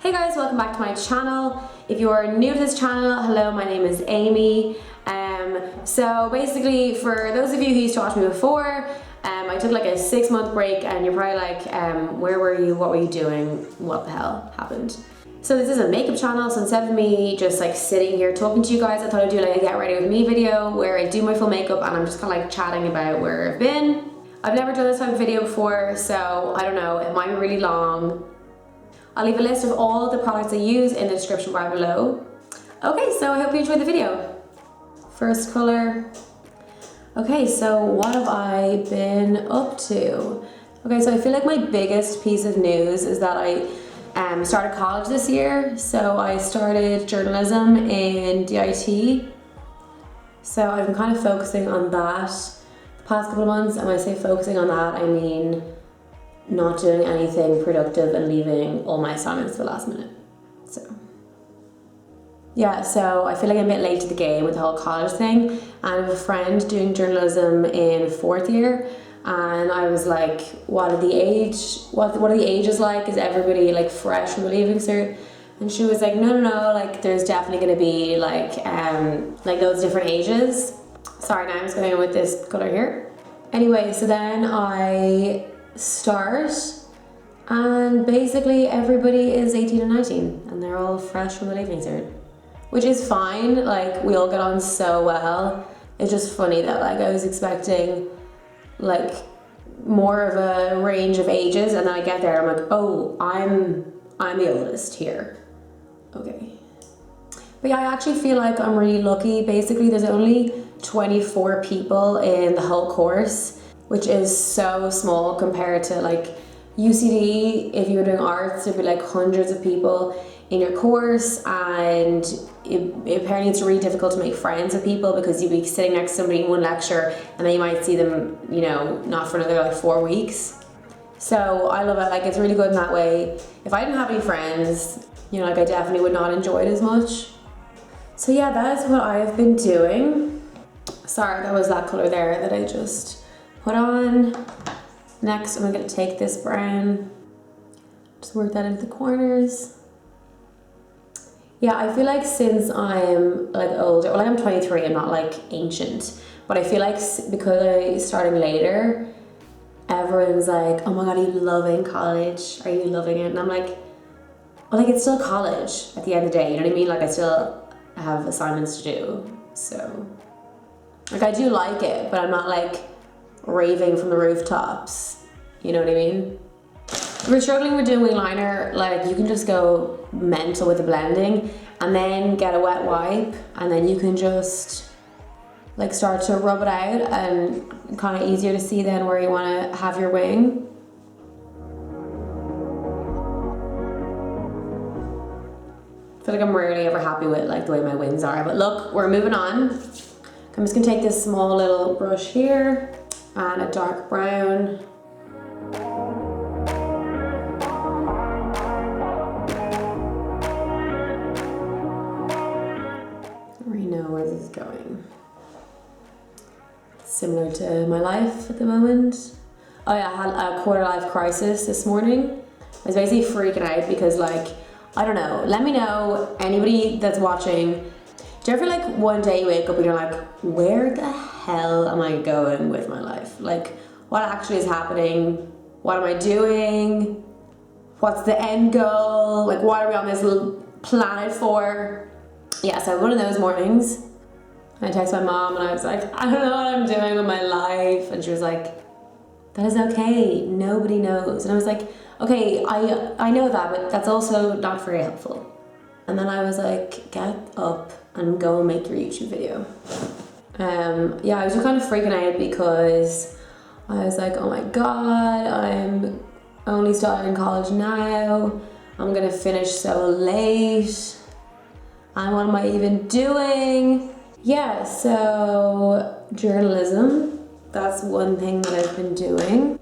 Hey guys, welcome back to my channel. If you are new to this channel, hello, my name is Amy. So basically, for those of you who used to watch me before, I took like a 6-month break and you're probably like, where were you, what were you doing, what the hell happened? So this is a makeup channel, so instead of me just like sitting here talking to you guys, I thought I'd do like a get ready with me video where I do my full makeup and I'm just kind of like chatting about where I've been. I've never done this type of video before, so I don't know, it might be really long. I'll leave a list of all the products I use in the description bar below. Okay, so I hope you enjoyed the video. First color. Okay, so what have I been up to? Okay, so I feel like my biggest piece of news is that I started college this year. So I started journalism in DIT. So I've been kind of focusing on that the past couple of months. And when I say focusing on that, I mean not doing anything productive and leaving all my assignments to the last minute. So yeah, so I feel like I'm a bit late to the game with the whole college thing. And I have a friend doing journalism in 4th year, and I was like, what are the ages like? Is everybody like fresh from the leaving cert? And she was like, no, like there's definitely gonna be like those different ages. Sorry, now I'm just going with this color here. Anyway, so then I start and basically everybody is 18 and 19 and they're all fresh from the leaving cert, which is fine. Like, we all get on so well. It's just funny that like I was expecting like more of a range of ages, and then I get there and I'm like, oh, I'm the oldest here. Okay. But yeah, I actually feel like I'm really lucky. Basically, there's only 24 people in the whole course, which is so small compared to like UCD. If you were doing arts, there'd be like hundreds of people in your course, and apparently it's really difficult to make friends with people because you'd be sitting next to somebody in one lecture and then you might see them, you know, not for another like 4 weeks. So I love it, like it's really good in that way. If I didn't have any friends, you know, like I definitely would not enjoy it as much. So yeah, that is what I've been doing. Sorry, that was that color there that I just put on. Next, I'm gonna take this brown, just work that into the corners. Yeah, I feel like since I'm like older, well, like I'm 23, I'm not like ancient, but I feel like because I'm starting later, everyone's like, oh my God, are you loving college? Are you loving it? And I'm like, well, like it's still college at the end of the day, you know what I mean? Like I still have assignments to do, so. Like I do like it, but I'm not like raving from the rooftops, you know what I mean? If you're struggling with doing wing liner, like you can just go mental with the blending and then get a wet wipe, and then you can just like start to rub it out, and kind of easier to see then where you want to have your wing. I feel like I'm rarely ever happy with like the way my wings are, but look, we're moving on. I'm just gonna take this small little brush here and a dark brown. I already know where this is going. Similar to my life at the moment. Oh yeah, I had a quarter life crisis this morning. I was basically freaking out because like, I don't know, let me know, anybody that's watching, do you ever feel like one day you wake up and you're like, where the hell am I going with my life? Like, what actually is happening? What am I doing? What's the end goal? Like, what are we on this little planet for? Yeah, so one of those mornings, I texted my mom and I was like, I don't know what I'm doing with my life. And she was like, that is okay, nobody knows. And I was like, okay, I know that, but that's also not very helpful. And then I was like, get up and go and make your YouTube video. Yeah, I was just kind of freaking out because I was like, oh my God, I'm only starting college now. I'm gonna finish so late. And what am I even doing? Yeah, so journalism, that's one thing that I've been doing.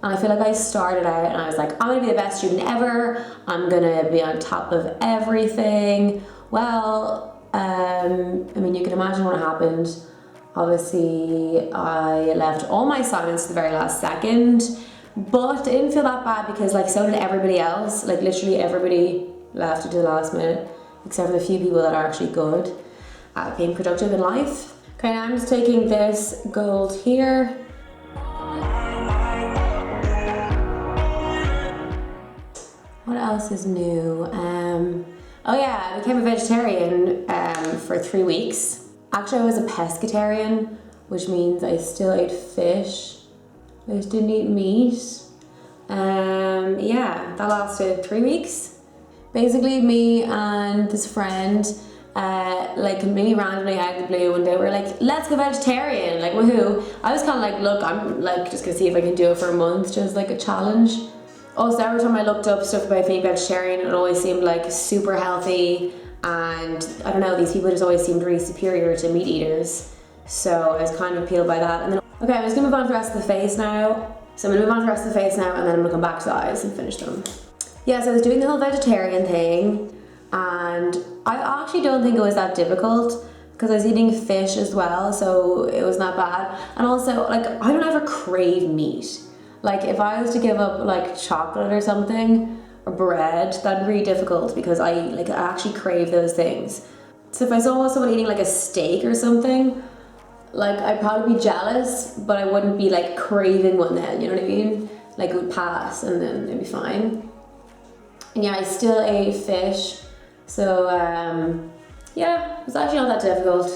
And I feel like I started out and I was like, I'm gonna be the best student ever. I'm gonna be on top of everything. Well, I mean, you can imagine what happened. Obviously, I left all my assignments to the very last second, but I didn't feel that bad because like so did everybody else. Like literally everybody left to the last minute, except for the few people that are actually good at being productive in life. Okay, now I'm just taking this gold here. What else is new? Oh yeah, I became a vegetarian for 3 weeks. Actually, I was a pescatarian, which means I still ate fish. I just didn't eat meat. Yeah, that lasted 3 weeks. Basically, me and this friend, like completely randomly out of the blue one day, we were like, let's go vegetarian, like woohoo. I was kind of like, look, I'm like just gonna see if I can do it for a month, just like a challenge. Also, every time I looked up stuff about being vegetarian, it always seemed like super healthy, and I don't know, these people just always seemed really superior to meat eaters. So I was kind of appealed by that. And then, okay, I'm just gonna move on to the rest of the face now. So I'm gonna move on to the rest of the face now, and then I'm gonna come back to the eyes and finish them. Yeah, so I was doing the whole vegetarian thing, and I actually don't think it was that difficult because I was eating fish as well, so it wasn't that bad. And also, like, I don't ever crave meat. Like, if I was to give up like chocolate or something, or bread, that'd be really difficult because I actually crave those things. So if I saw someone eating like a steak or something, like I'd probably be jealous, but I wouldn't be like craving one then, you know what I mean? Like it would pass and then it'd be fine. And yeah, I still ate fish. So yeah, it's actually not that difficult.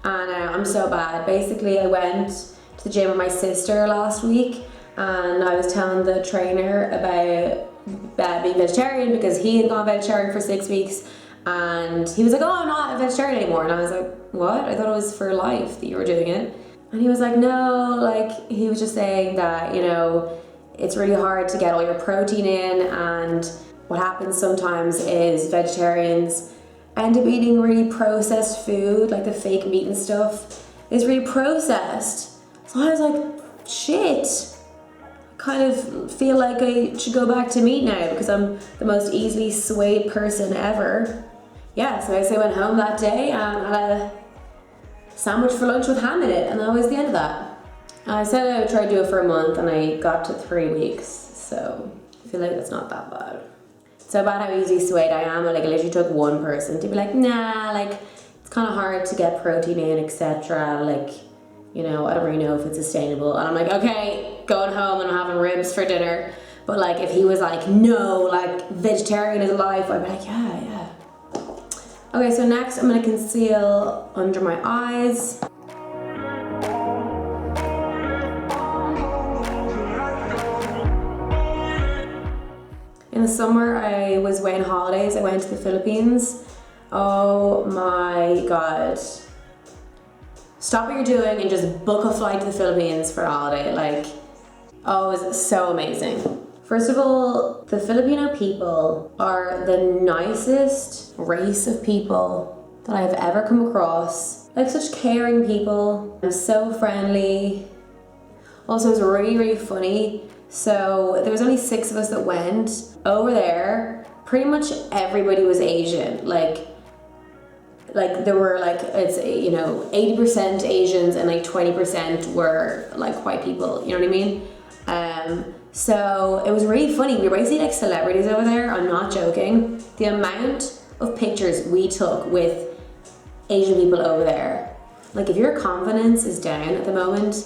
And I'm so bad. Basically, I went to the gym with my sister last week, and I was telling the trainer about being vegetarian because he had gone vegetarian for 6 weeks, and he was like, oh, I'm not a vegetarian anymore. And I was like, what? I thought it was for life that you were doing it. And he was like, no, like he was just saying that, you know, it's really hard to get all your protein in, and what happens sometimes is vegetarians end up eating really processed food, like the fake meat and stuff is really processed. So I was like, shit, I kind of feel like I should go back to meat now because I'm the most easily swayed person ever. Yeah, so I went home that day and had a sandwich for lunch with ham in it, and that was the end of that. I said I would try to do it for a month, and I got to 3 weeks, so I feel like that's not that bad. So about how easily swayed I am, like it literally took one person to be like, nah, like it's kind of hard to get protein in, etc. Like, you know, I don't really know if it's sustainable. And I'm like, okay, going home and I'm having ribs for dinner. But like if he was like, no, like vegetarian is life, I'd be like, yeah. Okay, so next I'm gonna conceal under my eyes. In the summer, I was away on holidays. I went to the Philippines. Oh my God. Stop what you're doing and just book a flight to the Philippines for a holiday. Like, oh, it was so amazing. First of all, the Filipino people are the nicest race of people that I've ever come across. Like such caring people. They're so friendly. Also, it was really, really funny. So there was only 6 of us that went over there. Pretty much everybody was Asian. Like there were like, it's, you know, 80% Asians and like 20% were like white people, you know what I mean? So it was really funny. We were basically like celebrities over there, I'm not joking. The amount of pictures we took with Asian people over there. Like if your confidence is down at the moment,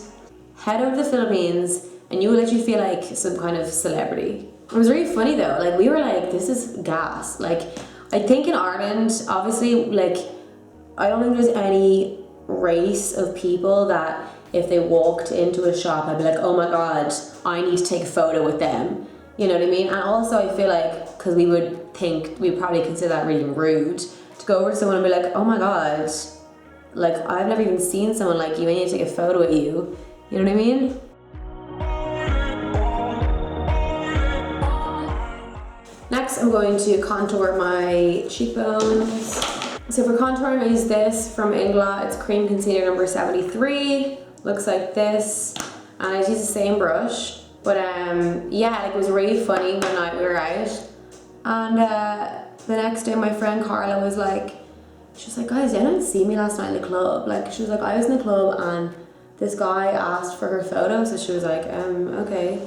head over to the Philippines and you will literally feel like some kind of celebrity. It was really funny though, like we were like, this is gas. Like I think in Ireland, obviously, like I don't think there's any race of people that if they walked into a shop, I'd be like, oh my God, I need to take a photo with them. You know what I mean? And also I feel like, because we would think, we'd probably consider that really rude, to go over to someone and be like, oh my God, like I've never even seen someone like you, I need to take a photo with you. You know what I mean? Next, I'm going to contour my cheekbones. So for contouring, I use this from Inglot. It's cream concealer number 73. Looks like this. And I use the same brush. But yeah, like it was really funny when we were out. And the next day, my friend Carla was like, she was like, guys, you didn't see me last night in the club. Like, she was like, I was in the club and this guy asked for her photo. So she was like, okay.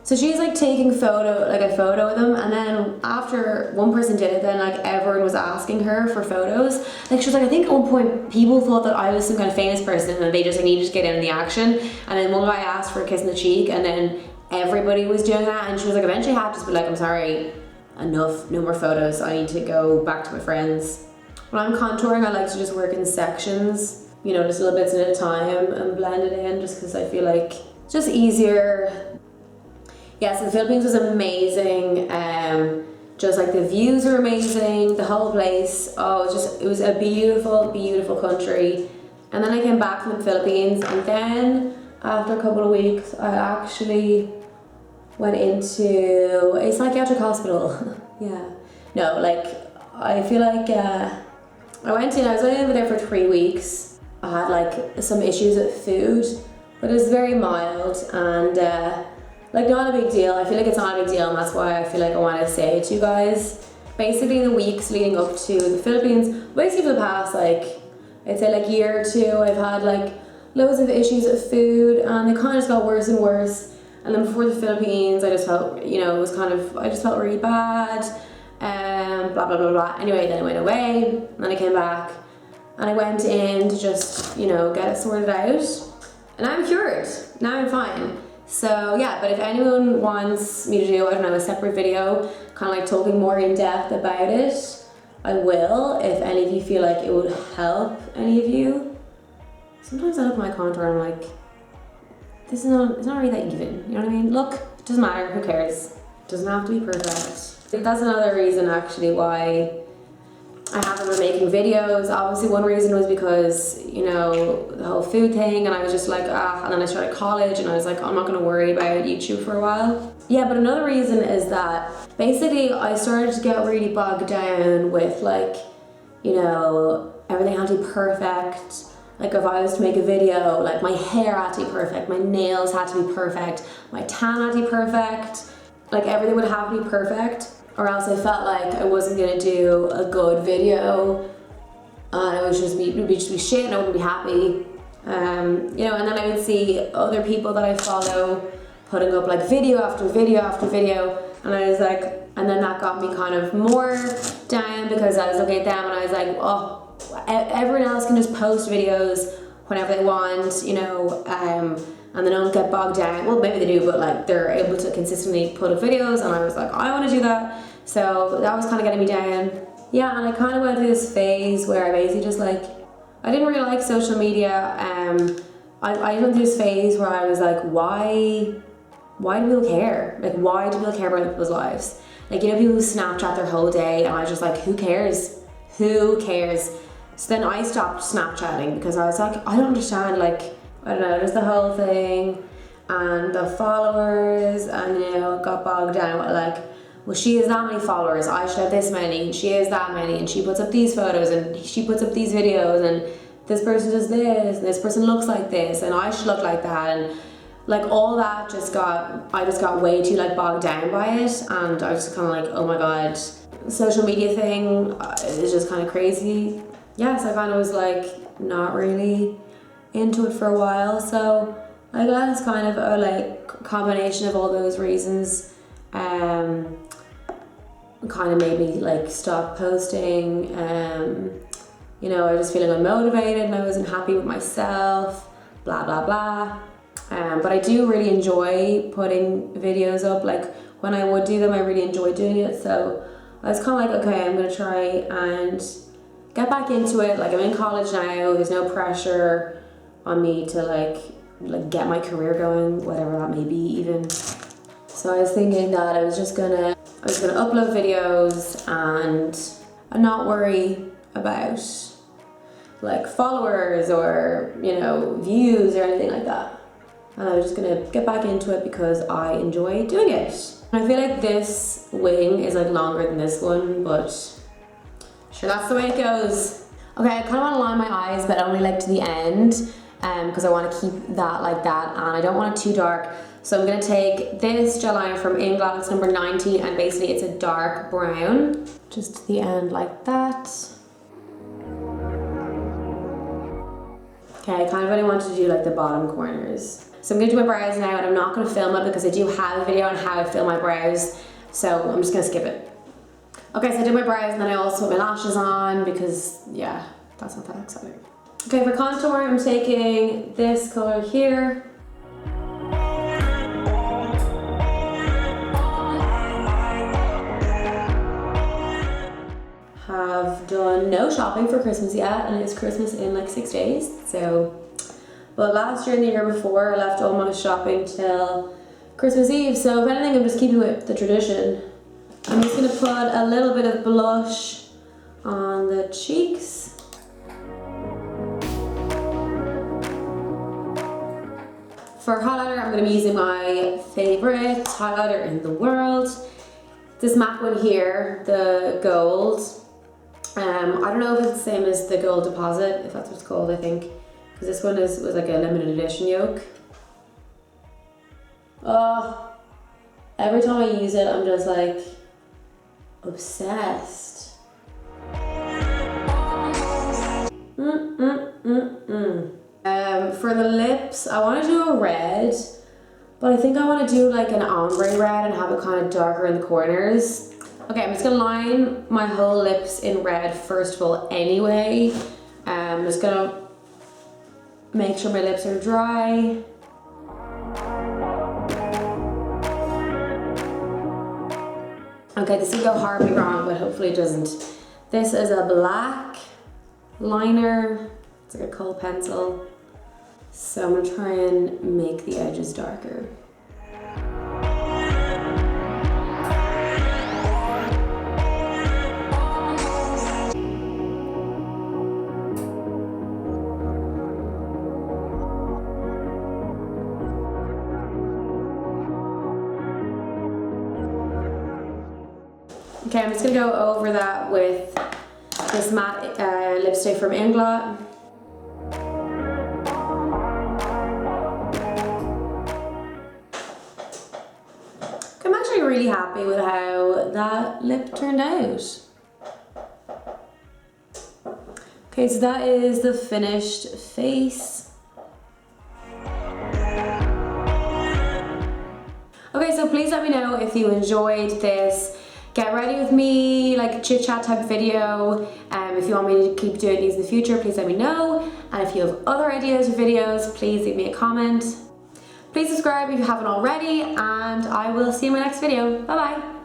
So she's like taking a photo of them, and then after one person did it, then like everyone was asking her for photos. Like she was like, I think at one point people thought that I was some kind of famous person and they just like, needed to get in the action. And then one guy asked for a kiss on the cheek, and then everybody was doing that, and she was like, eventually had to just be like, I'm sorry, enough, no more photos. I need to go back to my friends. When I'm contouring, I like to just work in sections, you know, just little bits at a time and blend it in, just because I feel like it's just easier. Yeah, so the Philippines was amazing. Just like the views were amazing, the whole place. Oh, it was a beautiful, beautiful country. And then I came back from the Philippines, and then after a couple of weeks, I actually went into a psychiatric hospital. Yeah. No, like, I feel like I was only over there for 3 weeks. I had like some issues with food, but it was very mild, and like not a big deal. I feel like it's not a big deal, and that's why I feel like I want to say it to you guys. Basically, the weeks leading up to the Philippines, basically for the past like, I'd say like year or two, I've had like loads of issues with food, and they kind of just got worse and worse. And then before the Philippines, I just felt, you know, I just felt really bad, blah, blah, blah, blah. Anyway, then I went away, and then I came back, and I went in to just, you know, get it sorted out. And I'm cured. Now I'm fine. So yeah, but if anyone wants me to do, I don't know, a separate video, kind of like talking more in depth about it, I will, if any of you feel like it would help any of you. Sometimes I look at my contour and I'm like, it's not really that even, you know what I mean? Look, it doesn't matter, who cares? It doesn't have to be perfect. That's another reason actually why I haven't been making videos. Obviously one reason was because, you know, the whole food thing, and I was just like, and then I started college and I was like, I'm not gonna worry about YouTube for a while. Yeah, but another reason is that basically I started to get really bogged down with like, you know, everything had to be perfect. Like if I was to make a video, like my hair had to be perfect, my nails had to be perfect, my tan had to be perfect, like everything would have to be perfect, or else I felt like I wasn't gonna do a good video, and it would just be shit and I wouldn't be happy. You know, and then I would see other people that I follow putting up like video after video after video, and I was like, and then that got me kind of more down, because I was looking at them and I was like, oh, everyone else can just post videos whenever they want, you know, and they don't get bogged down. Well, maybe they do, but like they're able to consistently put up videos, and I was like, I want to do that. So that was kind of getting me down. Yeah, and I kind of went through this phase where I basically just like, I didn't really like social media. I went through this phase where I was like, why do people care? Like, why do people care about people's lives? Like, you know, people who Snapchat their whole day, and I was just like, who cares? Who cares? So then I stopped Snapchatting, because I was like, I don't understand, like, I don't know, there's the whole thing, and the followers, and you know, got bogged down with like, well, she has that many followers, I should have this many, and she has that many, and she puts up these photos, and she puts up these videos, and this person does this, and this person looks like this, and I should look like that, and like all that I just got way too like bogged down by it, and I was just kind of like, oh my god, social media thing is just kind of crazy. Yes, I kind of was like not really into it for a while, so I guess kind of a like combination of all those reasons kind of made me like stop posting. You know, I was just feeling unmotivated and I wasn't happy with myself, blah blah blah. But I do really enjoy putting videos up. Like when I would do them, I really enjoyed doing it, so I was kind of like, okay, I'm gonna try and get back into it. Like I'm in college now, there's no pressure on me to like get my career going, whatever that may be even. So I was thinking that I was gonna upload videos and not worry about like followers or, you know, views or anything like that. And I was just gonna get back into it because I enjoy doing it. I feel like this wing is like longer than this one, but sure, that's the way it goes. Okay, I kind of want to line my eyes, but only like to the end, because I want to keep that like that, and I don't want it too dark. So I'm gonna take this gel liner from Inglot, it's number 90, and basically it's a dark brown, just to the end like that. Okay, I kind of only want to do like the bottom corners. So I'm going to do my brows now, and I'm not going to film it because I do have a video on how I film my brows, so I'm just going to skip it. Okay, so I did my brows and then I also put my lashes on because, yeah, that's not that exciting. Okay, for contour, I'm taking this color here. Have done no shopping for Christmas yet, and it's Christmas in like 6 days, so. But last year and the year before, I left all my shopping till Christmas Eve, so if anything, I'm just keeping with the tradition. I'm just going to put a little bit of blush on the cheeks. For highlighter, I'm going to be using my favourite highlighter in the world. This MAC one here, the gold. I don't know if it's the same as the gold deposit, if that's what it's called, I think. Because this one was like a limited edition yoke. Oh, every time I use it, I'm just like obsessed. For the lips, I want to do a red, but I think I want to do like an ombre red and have it kind of darker in the corners. Okay, I'm just gonna line my whole lips in red first of all anyway. I'm just gonna make sure my lips are dry. Okay, this will go horribly wrong, but hopefully it doesn't. This is a black liner. It's like a kohl pencil. So I'm gonna try and make the edges darker. Okay, I'm just gonna go over that with this matte lipstick from Inglot. I'm actually really happy with how that lip turned out. Okay, so that is the finished face. Okay, so please let me know if you enjoyed this get ready with me, like chit chat type video. If you want me to keep doing these in the future, please let me know. And if you have other ideas for videos, please leave me a comment. Please subscribe if you haven't already, and I will see you in my next video. Bye bye.